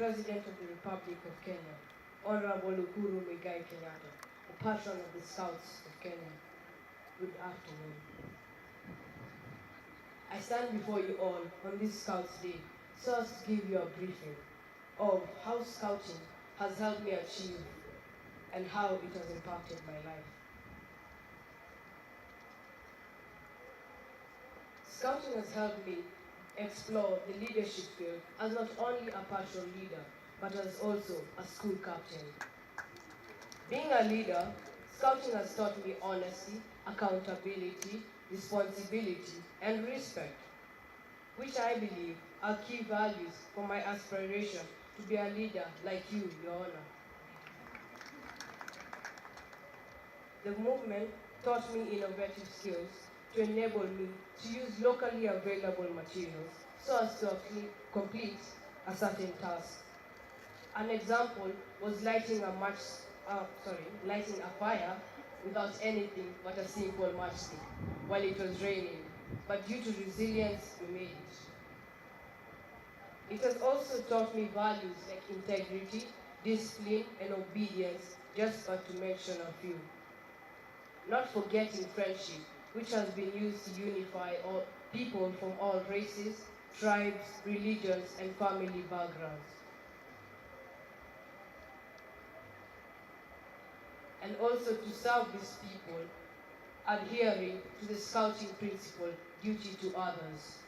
President of the Republic of Kenya, Honorable Uhuru Kenyatta, the Patron of the Scouts of Kenya, good afternoon. I stand before you all on this Scouts Day so as to give you a briefing of how Scouting has helped me achieve and how it has impacted my life. Scouting has helped me explore the leadership field as not only a patron leader, but as also a school captain. Being a leader, Scouting has taught me honesty, accountability, responsibility, and respect, which I believe are key values for my aspiration to be a leader like you, Your Honor. The movement taught me innovative skills to enable me to use locally available materials so as to complete a certain task. An example was lighting a fire without anything but a simple matchstick while it was raining, but due to resilience, we made it. It has also taught me values like integrity, discipline, and obedience, just but to mention a few. Not forgetting friendship, which has been used to unify all people from all races, tribes, religions, and family backgrounds. And also to serve these people, adhering to the Scouting principle, duty to others.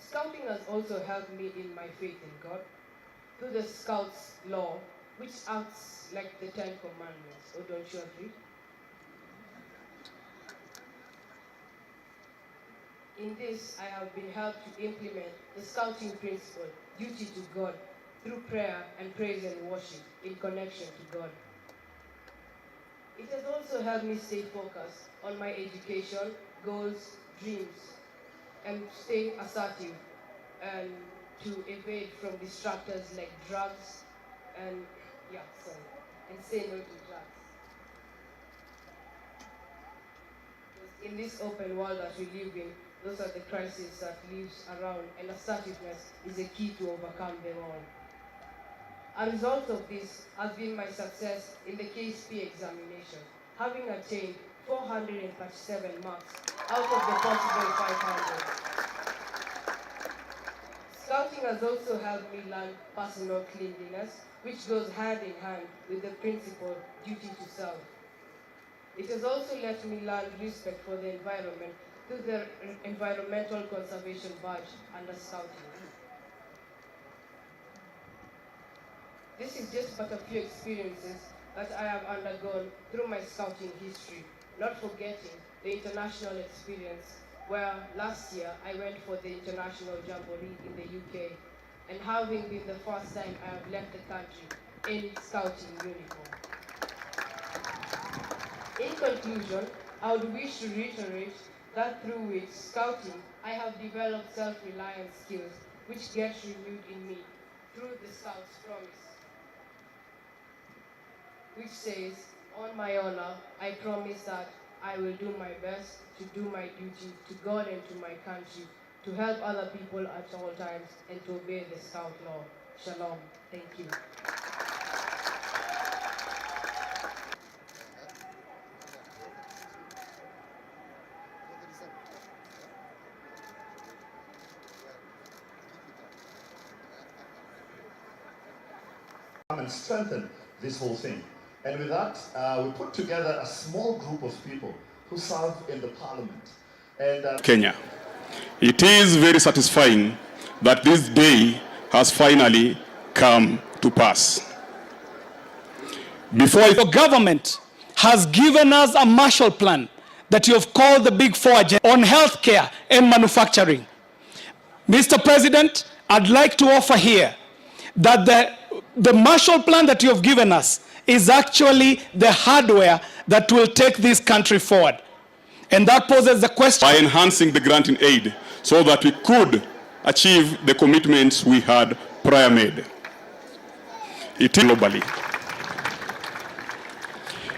Scouting has also helped me in my faith in God through the Scouts law, which acts like the 10 Commandments. Oh, don't you agree? In this, I have been helped to implement the Scouting principle, duty to God, through prayer and praise and worship in connection to God. It has also helped me stay focused on my education, goals, dreams, and stay assertive and to evade from distractors like drugs and say no to drugs. In this open world that we live in, those are the crises that lives around, and assertiveness is the key to overcome them all. A result of this has been my success in the KSP examination, having attained 437 marks out of the possible 500. Scouting has also helped me learn personal cleanliness, which goes hand in hand with the principle duty to self. It has also let me learn respect for the environment through the Environmental Conservation Badge under Scouting. This is just but a few experiences that I have undergone through my Scouting history, not forgetting the international experience where last year I went for the International Jamboree in the UK, and having been the first time I have left the country in Scouting uniform. In conclusion, I would wish to reiterate that through which Scouting, I have developed self-reliance skills which get renewed in me through the Scouts' promise, which says, on my honor, I promise that I will do my best to do my duty to God and to my country, to help other people at all times, and to obey the Scout law. Shalom. Thank you. And strengthen this whole thing. And with that, we put together a small group of people who serve in the parliament. And Kenya. It is very satisfying that this day has finally come to pass. Before your government has given us a Marshall Plan that you have called the Big Four agenda on healthcare and manufacturing. Mr. President, I'd like to offer here that the Marshall Plan that you have given us is actually the hardware that will take this country forward. And that poses the question. By enhancing the granting aid so that we could achieve the commitments we had prior made. It is globally.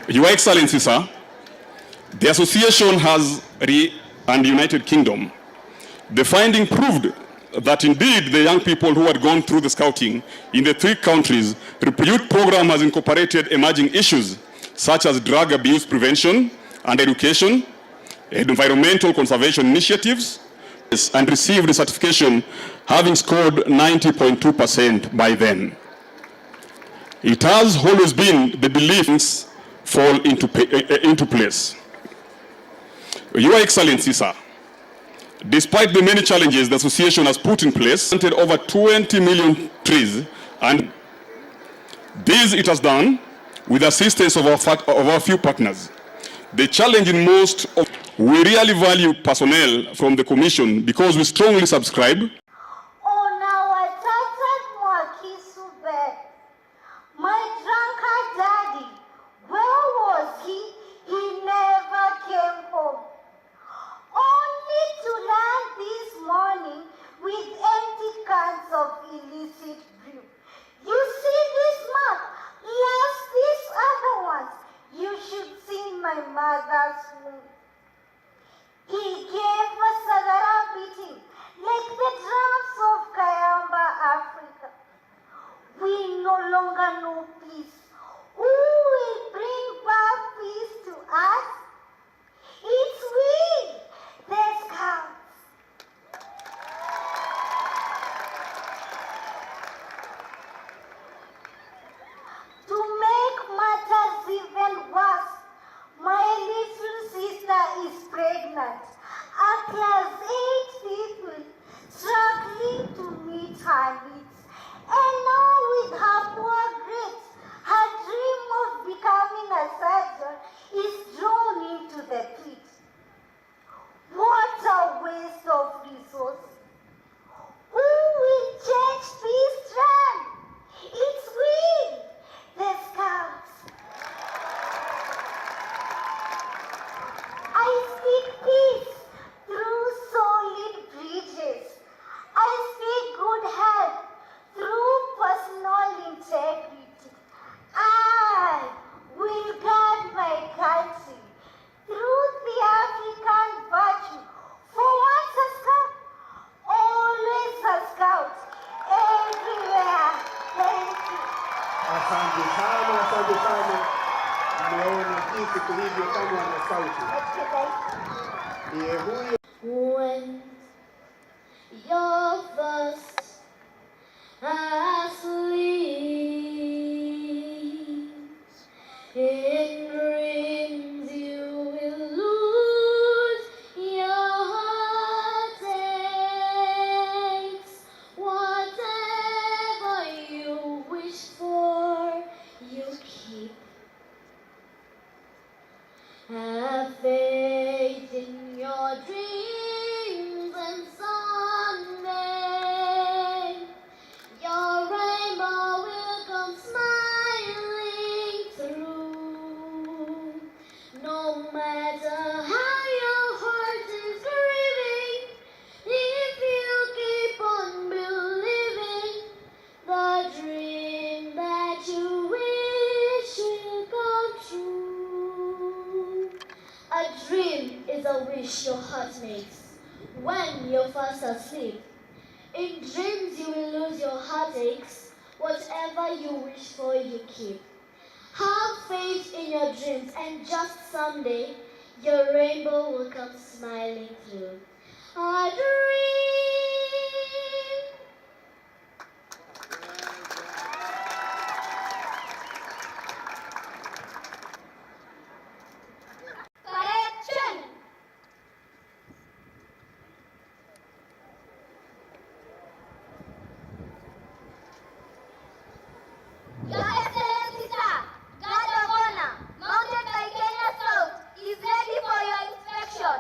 Your Excellency, sir, the association has and United Kingdom. The finding proved that indeed the young people who had gone through the scouting in the 3 countries, the youth program has incorporated emerging issues such as drug abuse prevention and education, environmental conservation initiatives, and received a certification having scored 90.2% by then. It has always been the beliefs fall into place. Your Excellency, sir, despite the many challenges the association has put in place, planted over 20 million trees, and this it has done with the assistance of our few partners. The challenge in most of we really value personnel from the commission because we strongly subscribe. On our tattered Mwakisu bed, my drunkard daddy, where was he? He never came home. Only to land this morning with empty cans of illicit brew. You see this mark, plus these other ones. You should see my mother's wound. He gave us a beating like the drums of Kayamba, Africa. We no longer know peace. Who will bring back peace to us? It's we, the Scouts. To make matters even worse, my little sister is pregnant. A class 8 people struggling to meet her needs. And now with her poor grades, her dream of becoming a surgeon is drawn into the pit. What a waste of resources. Who will change this trend? It's we, the Scouts. I speak peace through solid bridges. I speak good health through personal integrity. I will guard my country through the African virtue. For once a scout, always a scout, everywhere. Thank you. Asante sana. Mmeona jinsi tulivyo kama wana sauti. Ndiye huyo. When you're first asleep, in dreams you will lose your heartaches. Whatever you wish for, you keep. Have faith in your dreams, and someday your rainbow will come smiling through. No matter how your heart is grieving, if you keep on believing, the dream that you wish will come true. A dream is a wish your heart makes when you're fast asleep. In dreams you will lose your heartaches. Whatever you wish for, you keep. Have faith in your dreams, and just someday your rainbow will come smiling through. A dream. Correction. Your Excellency, sir, Guard of Honor, mounted by Kenya Scouts, is ready for your inspection.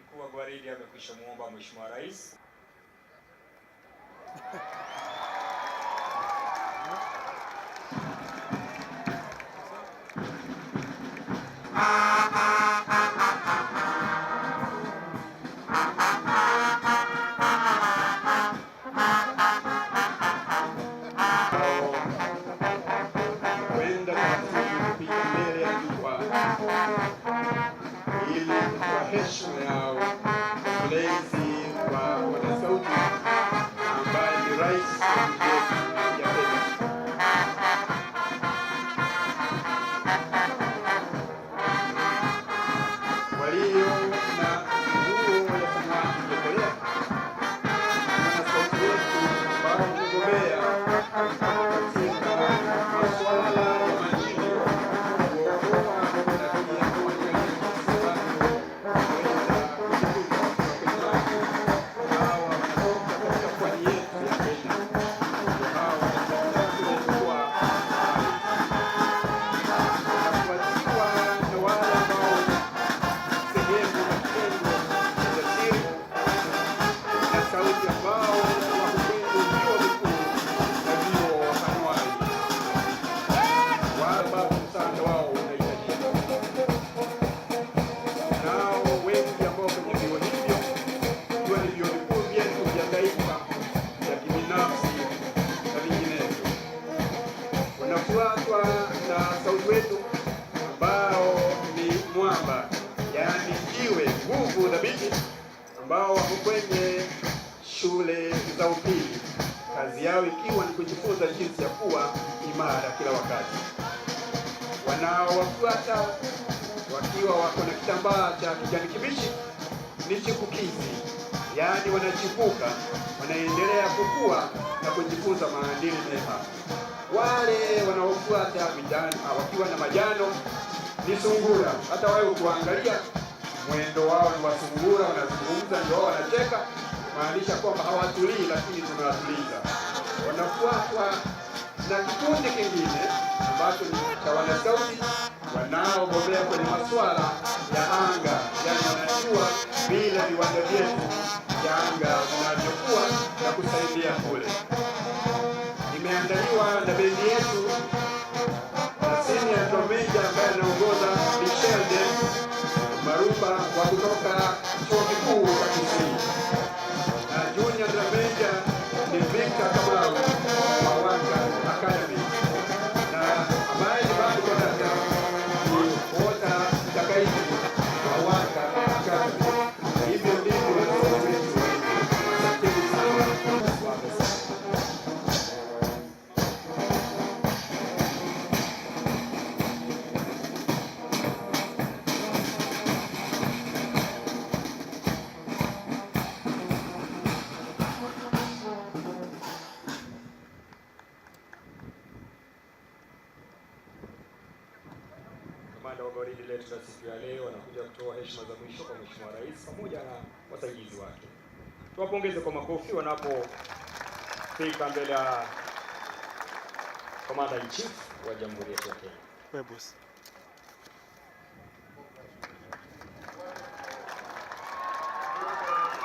Mkuu wa gwaridi amekwisha muomba Mheshimiwa Rais. Kwenda kupiga mbele ya jukwaa ili kwa heshima yao mlezi wa wanasauti ambaye ni rais wa nchi yetu ya Kenya. Walio na nguo ya samawati iliyokolea, wanasauti wetu ambao wamegobea katika masuala ya majini, kuokoa na pia kuangalia na sauti wetu ambao ni mwamba, yaani jiwe, nguvu dhabiti, ambao wako kwenye shule za upili, kazi yao ikiwa ni kujifunza jinsi ya kuwa imara kila wakati. Wanaowafuata wakiwa wako na kitambaa cha kijani kibichi ni chipukizi, yaani wanachipuka, wanaendelea kukua na kujifunza maadili mema. Wale wanaofuata vijana wakiwa na majano ni sungura. Hata wao kuangalia mwendo wao ni wa sungura, wanazungumza ndio wanacheka, maanisha kwamba hawatulii, lakini tunawatuliza. Wanafuatwa na kikundi kingine ambacho ni cha wanasauti wanaobobea kwenye masuala ya anga, yaani wanajua vile viwanja vyetu vya anga vinavyokuwa na kusaidia kule. Imeandaliwa na bendi yetu na senior drum major ambaye anaongoza Michelle Maruba wa kutoka chuo kikuu cha Kisii, na junior drum major ni Victor Kamau wa Wanga Academy, na ambaye ni bado kondakta ni Wota Takaiti wa Wanga Academy. Hivyo ndivyo asanteni sana. Kamanda wa gwaridi letu la siku ya leo anakuja kutoa heshima za mwisho kwa Mheshimiwa Rais pamoja na wasaidizi wake. Tuwapongeze kwa makofi wanapofika mbele ya Commander in Chief wa Jamhuri yetu ya Kenya.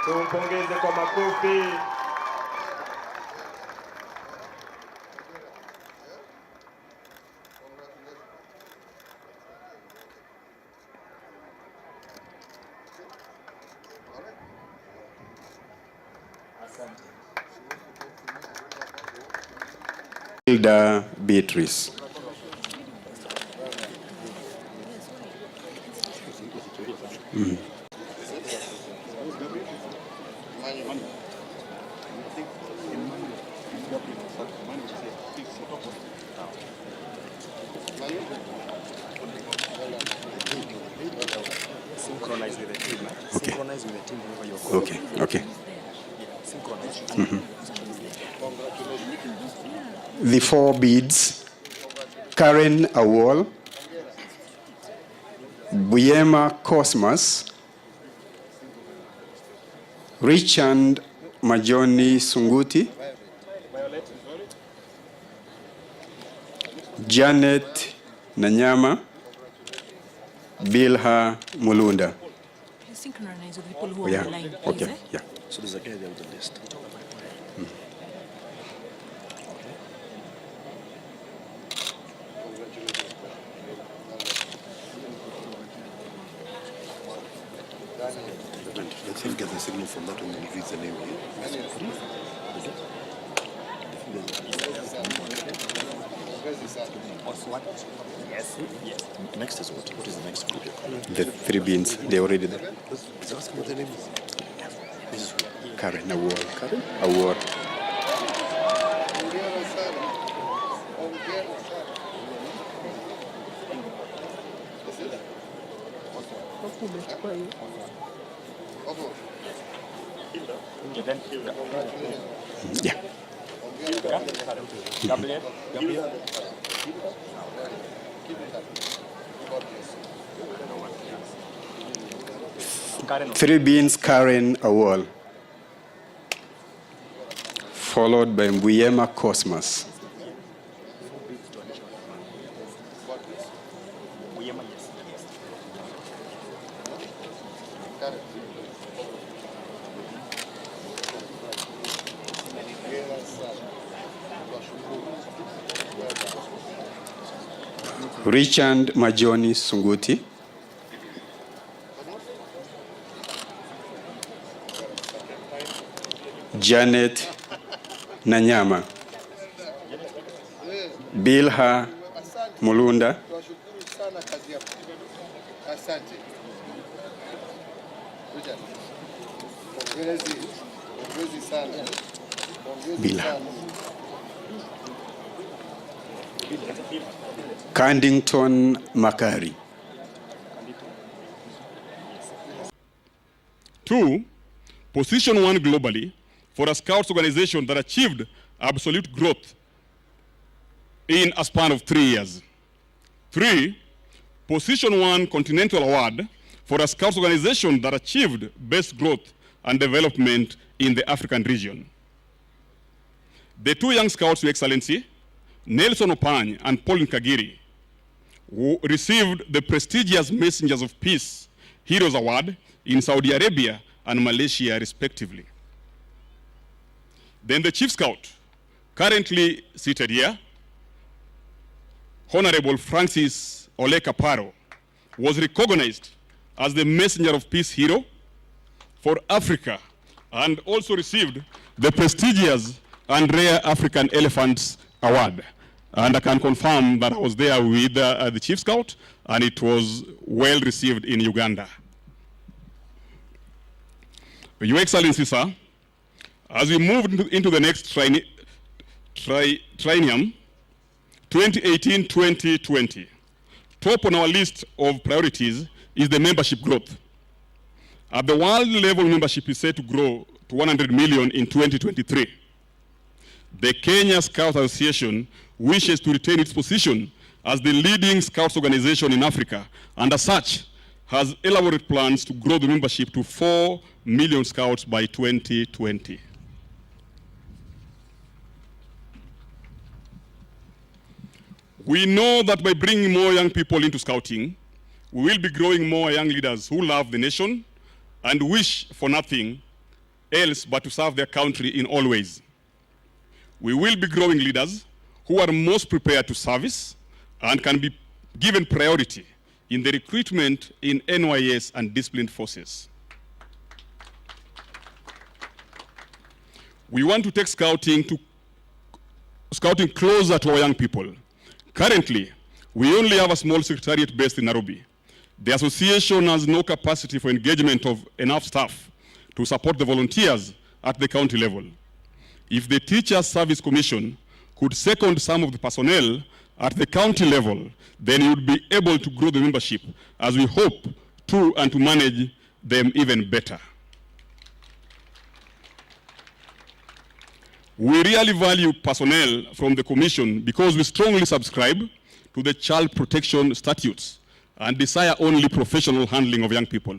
Tumpongeze kwa makofi. Hilda Beatrice. Synchronize with the team. Okay. Synchronize with the team whenever you're going. Okay, okay. Synchronize. The four beads: Karen Awol, Buyema Cosmas, Richard Majoni Sunguti, Janet Nanyama, Bilha Mulunda. Synchronize with people who are Yeah. online, please, Okay. eh? Yeah. So there's a guy there with the list. Let's him get the signal from that one and reads the name here. Next is what? What is the next group you're calling? The three beans, they're already there. Is asking what the name is? This is who? Karen, award. Karen? Award. Yeah. Three beans, Karen Awol, followed by Mbuyema Cosmas. Richard Majoni Sunguti. Janet Nanyama. Bilha Mulunda. Bilha. Candington Makari. 2, position 1 globally for a Scouts organization that achieved absolute growth in a span of 3 years. 3, position 1 continental award for a Scouts organization that achieved best growth and development in the African region. The 2 young Scouts, Your Excellency, Nelson Opany and Pauline Kagiri, who received the prestigious Messengers of Peace Heroes Award in Saudi Arabia and Malaysia, respectively. Then the Chief Scout, currently seated here, Honorable Francis Ole Kaparo, was recognized as the Messenger of Peace Hero for Africa and also received the prestigious and Rare African Elephants Award. And I can confirm that I was there with the Chief Scout, and it was well received in Uganda. Your Excellency, sir, as we move into the next triennium, 2018-2020, top on our list of priorities is the membership growth. At the world level, membership is set to grow to 100 million in 2023. The Kenya Scouts Association wishes to retain its position as the leading Scouts organization in Africa, and as such, has elaborate plans to grow the membership to 4 million Scouts by 2020. We know that by bringing more young people into Scouting, we will be growing more young leaders who love the nation and wish for nothing else but to serve their country in all ways. We will be growing leaders who are most prepared to service and can be given priority in the recruitment in NYS and disciplined forces. We want to take Scouting closer to our young people. Currently, we only have a small secretariat based in Nairobi. The association has no capacity for engagement of enough staff to support the volunteers at the county level. If the Teachers Service Commission could second some of the personnel at the county level, then you would be able to grow the membership as we hope to, and to manage them even better. We really value personnel from the Commission because we strongly subscribe to the Child Protection Statutes and desire only professional handling of young people.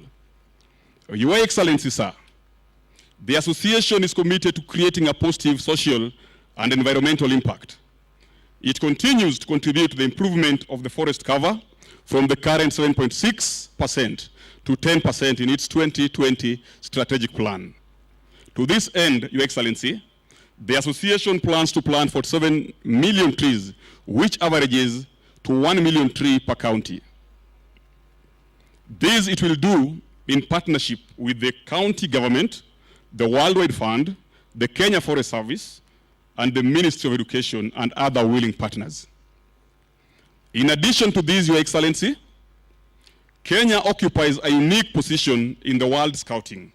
Your Excellency, sir, the association is committed to creating a positive social and environmental impact. It continues to contribute to the improvement of the forest cover from the current 7.6% to 10% in its 2020 strategic plan. To this end, Your Excellency, the association plans to plant 47 million trees, which averages to 1 million trees per county. This it will do in partnership with the county government, the Worldwide Fund, the Kenya Forest Service, and the Ministry of Education and other willing partners. In addition to this, Your Excellency, Kenya occupies a unique position in the world scouting,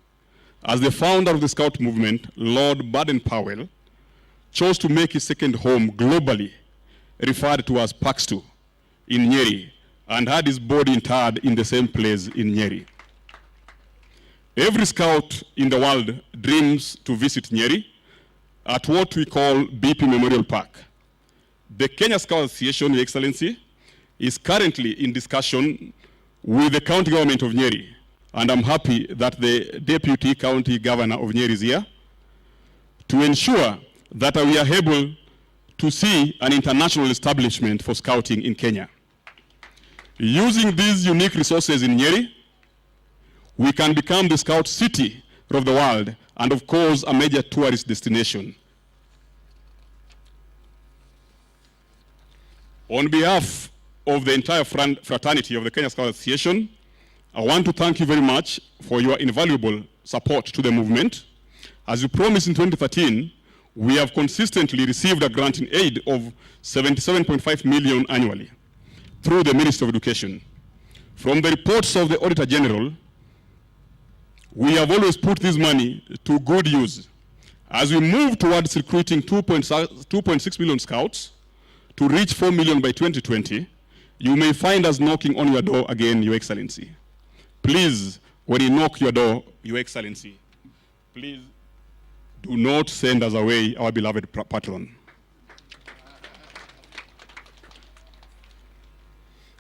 as the founder of the Scout movement, Lord Baden-Powell, chose to make his second home globally, referred to as Pakstu, in Nyeri, and had his body interred in the same place in Nyeri. Every scout in the world dreams to visit Nyeri at what we call BP Memorial Park. The Kenya Scouts Association, Your Excellency, is currently in discussion with the county government of Nyeri, and I'm happy that the Deputy County Governor of Nyeri is here to ensure that we are able to see an international establishment for scouting in Kenya. Using these unique resources in Nyeri, we can become the scout city of the world and, of course, a major tourist destination. On behalf of the entire fraternity of the Kenya Scouts Association, I want to thank you very much for your invaluable support to the movement. As you promised in 2013, we have consistently received a grant in aid of 77.5 million annually through the Ministry of Education. From the reports of the Auditor General, we have always put this money to good use. As we move towards recruiting 2.6 million scouts to reach 4 million by 2020, you may find us knocking on your door again, Your Excellency. Please, when you knock your door, Your Excellency, please do not send us away, our beloved patron.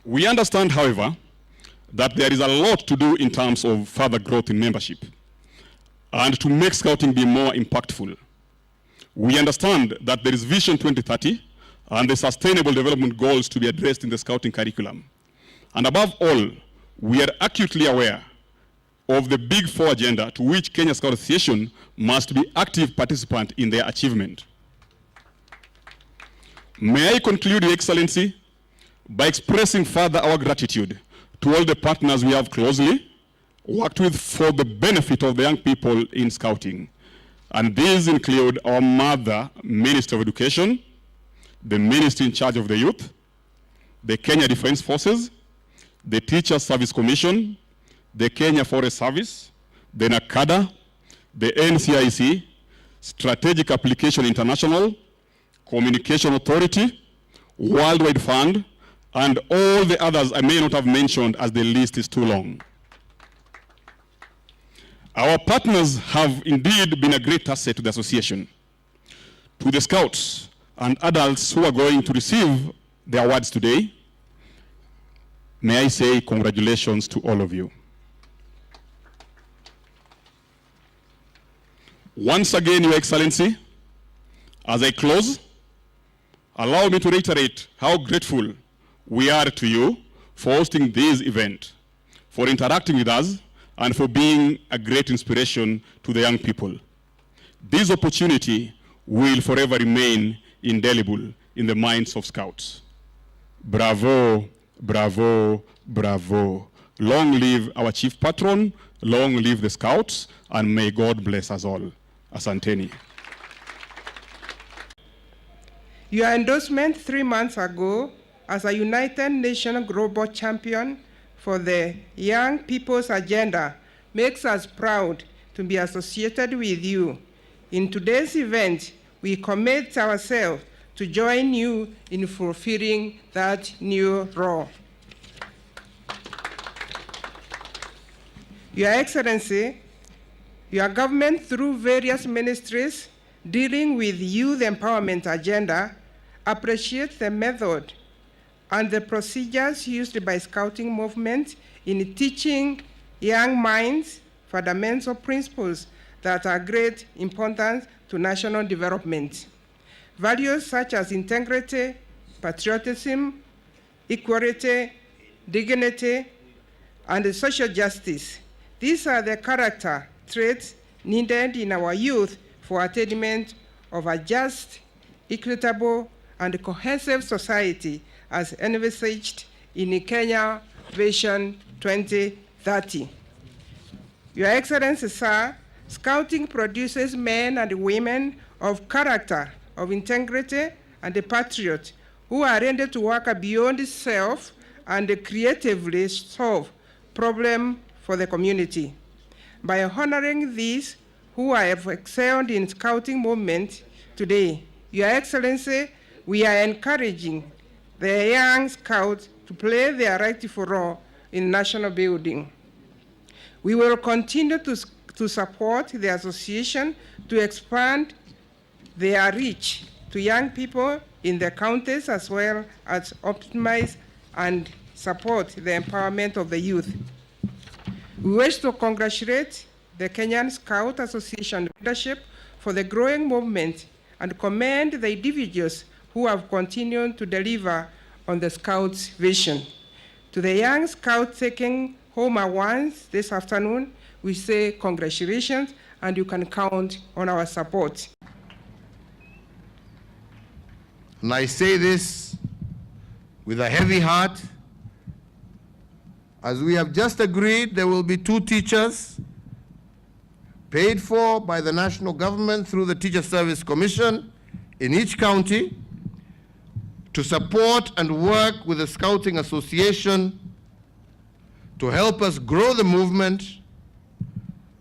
We understand, however, that there is a lot to do in terms of further growth in membership and to make scouting be more impactful. We understand that there is Vision 2030 and the Sustainable Development Goals to be addressed in the scouting curriculum. And above all, we are acutely aware of the Big Four agenda to which Kenya Scouts Association must be active participant in their achievement. May I conclude, Your Excellency, by expressing further our gratitude to all the partners we have closely worked with for the benefit of the young people in scouting. And these include our Mother Minister of Education, the Ministry in charge of the youth, the Kenya Defense Forces, the Teachers Service Commission, the Kenya Forest Service, the NACADA, the NCIC, Strategic Application International, Communication Authority, Worldwide Fund, and all the others I may not have mentioned as the list is too long. Our partners have indeed been a great asset to the association. To the scouts and adults who are going to receive the awards today, may I say congratulations to all of you. Once again, Your Excellency, as I close, allow me to reiterate how grateful we are to you for hosting this event, for interacting with us, and for being a great inspiration to the young people. This opportunity will forever remain indelible in the minds of scouts. Bravo, bravo, bravo. Long live our chief patron, long live the scouts, and may God bless us all. Asanteni. Your endorsement 3 months ago as a United Nations Global Champion for the Young People's Agenda makes us proud to be associated with you. In today's event, we commit ourselves to join you in fulfilling that new role. Your Excellency, your government, through various ministries dealing with youth empowerment agenda, appreciates the method and the procedures used by scouting movement in teaching young minds fundamental principles that are great importance to national development. Values such as integrity, patriotism, equality, dignity, and social justice. These are the character traits needed in our youth for attainment of a just, equitable, and cohesive society as envisaged in Kenya Vision 2030. Your Excellency, sir, scouting produces men and women of character, of integrity, and a patriot who are ready to work beyond self and creatively solve problems for the community. By honoring these who have excelled in Scouting movement today, Your Excellency, we are encouraging the young Scouts to play their rightful role in national building. We will continue to support the association to expand their reach to young people in the counties, as well as optimize and support the empowerment of the youth. We wish to congratulate the Kenyan Scouts Association leadership for the growing movement and commend the individuals who have continued to deliver on the Scouts' vision. To the young Scouts taking home awards this afternoon, we say congratulations, and you can count on our support. And I say this with a heavy heart. As we have just agreed, there will be 2 teachers paid for by the national government through the Teacher Service Commission in each county to support and work with the Scouting Association to help us grow the movement,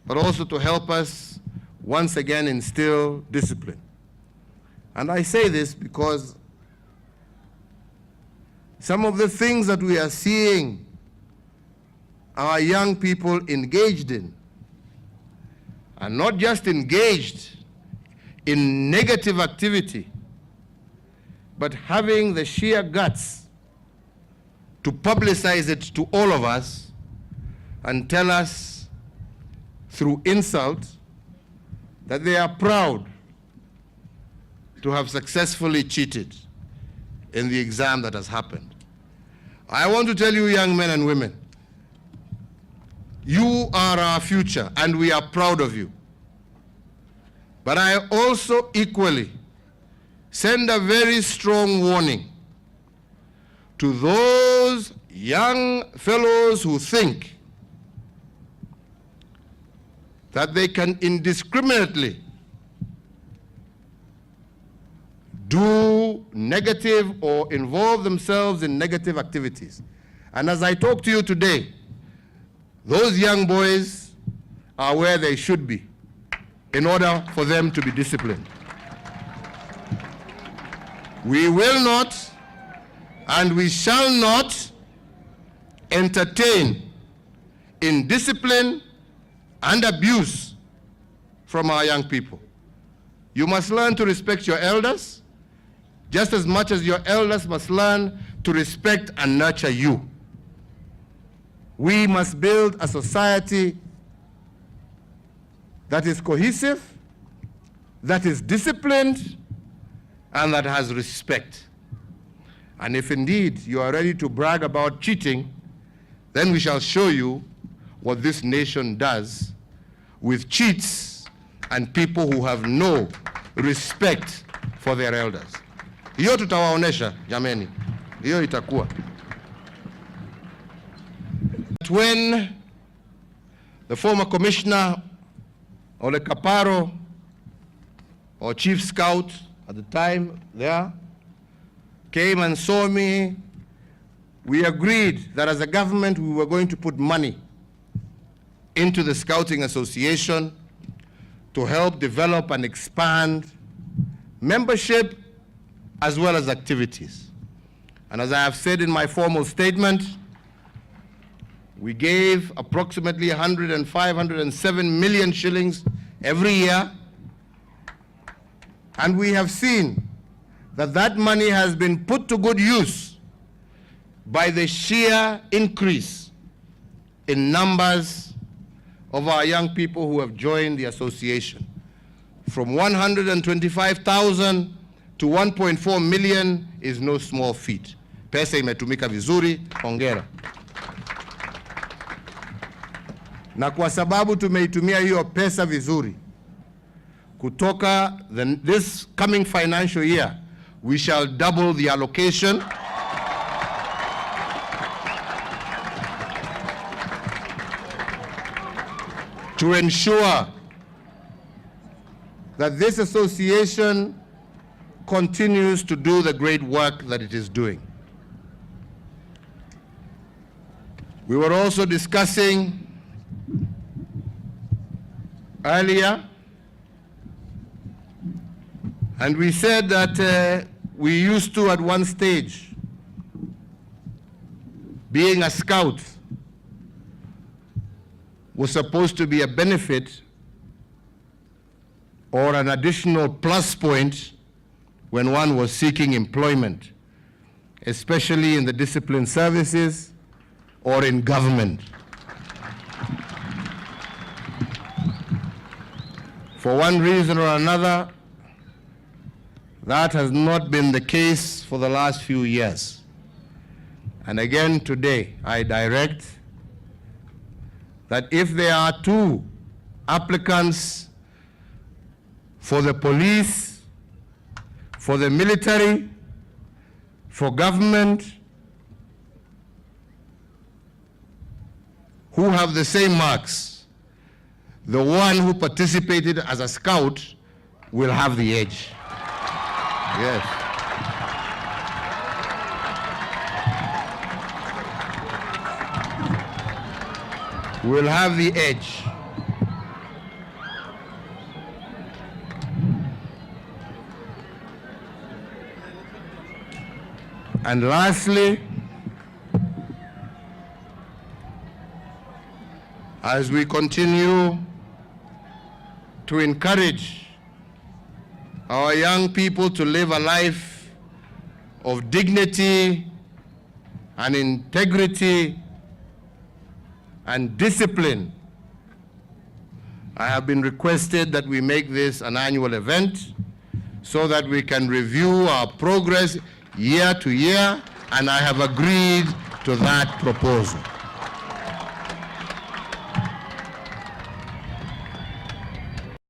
but also to help us once again instill discipline. And I say this because some of the things that we are seeing our young people engaged in are not just engaged in negative activity, but having the sheer guts to publicize it to all of us and tell us through insult that they are proud to have successfully cheated in the exam that has happened. I want to tell you, young men and women, you are our future and we are proud of you. But I also equally send a very strong warning to those young fellows who think that they can indiscriminately do negative or involve themselves in negative activities. And as I talk to you today, those young boys are where they should be in order for them to be disciplined. We will not and we shall not entertain indiscipline and abuse from our young people. You must learn to respect your elders just as much as your elders must learn to respect and nurture you. We must build a society that is cohesive, that is disciplined, and that has respect. And if indeed you are ready to brag about cheating, then we shall show you what this nation does with cheats and people who have no respect for their elders. Hiyo tutawaonesha, jameni. Hiyo itakuwa. When the former commissioner, Ole Kaparo, or chief scout at the time there, came and saw me, we agreed that as a government we were going to put money into the Scouting Association to help develop and expand membership as well as activities. And as I have said in my formal statement, we gave approximately 107 million shillings every year, and we have seen that that money has been put to good use by the sheer increase in numbers of our young people who have joined the association. From 125,000 to 1.4 million is no small feat. Pesa imetumika vizuri, hongera. Na kwa sababu tumeitumia hiyo pesa vizuri, kutoka this coming financial year, we shall double the allocation to ensure that this association continues to do the great work that it is doing. We were also discussing earlier, and we said that we used to, at one stage, being a scout was supposed to be a benefit or an additional plus point when one was seeking employment, especially in the disciplined services or in government. For one reason or another, that has not been the case for the last few years. And again today, I direct that if there are 2 applicants for the police, for the military, for government, who have the same marks, the one who participated as a scout will have the edge. Yes. Will have the edge. And lastly, as we continue to encourage our young people to live a life of dignity and integrity and discipline, I have been requested that we make this an annual event so that we can review our progress year to year, and I have agreed to that proposal.